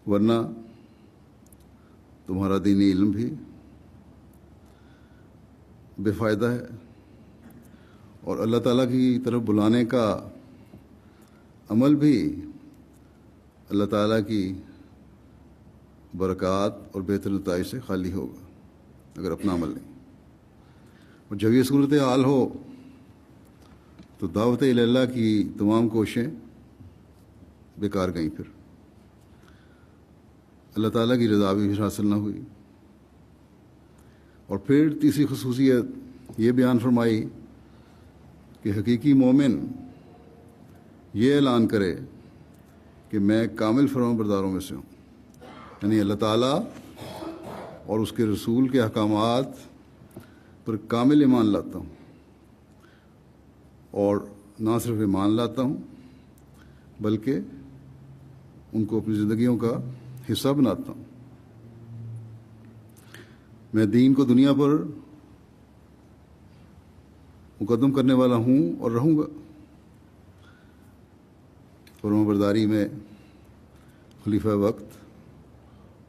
ورنہ تمہارا دینی علم بھی بے فائدہ ہے، اور اللہ تعالیٰ کی طرف بلانے کا عمل بھی اللہ تعالیٰ کی برکات اور بہتر نتائج سے خالی ہوگا اگر اپنا عمل نہیں۔ اور جب یہ صورت حال ہو تو دعوت الی اللہ کی تمام کوششیں بیکار گئیں، پھر اللہ تعالیٰ کی رضا بھی حاصل نہ ہوئی۔ اور پھر تیسری خصوصیت یہ بیان فرمائی کہ حقیقی مومن یہ اعلان کرے کہ میں کامل فرمانبرداروں میں سے ہوں، یعنی اللہ تعالیٰ اور اس کے رسول کے احکامات پر کامل ایمان لاتا ہوں، اور نہ صرف ایمان لاتا ہوں بلکہ ان کو اپنی زندگیوں کا حصہ بناتا ہوں۔ میں دین کو دنیا پر مقدم کرنے والا ہوں اور رہوں گا۔ فرمانبرداری میں خلیفہ وقت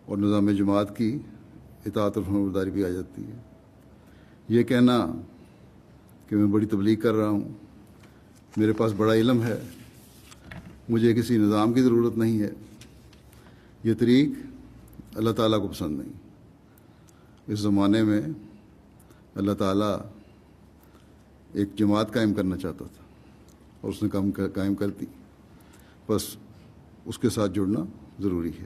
اور نظام جماعت کی اطاعت اور فرمانبرداری بھی آ جاتی ہے۔ یہ کہنا کہ میں بڑی تبلیغ کر رہا ہوں، میرے پاس بڑا علم ہے، مجھے کسی نظام کی ضرورت نہیں ہے، یہ طریق اللہ تعالیٰ کو پسند نہیں۔ اس زمانے میں اللہ تعالیٰ ایک جماعت قائم کرنا چاہتا تھا اور اس نے قائم کر دی، بس اس کے ساتھ جڑنا ضروری ہے۔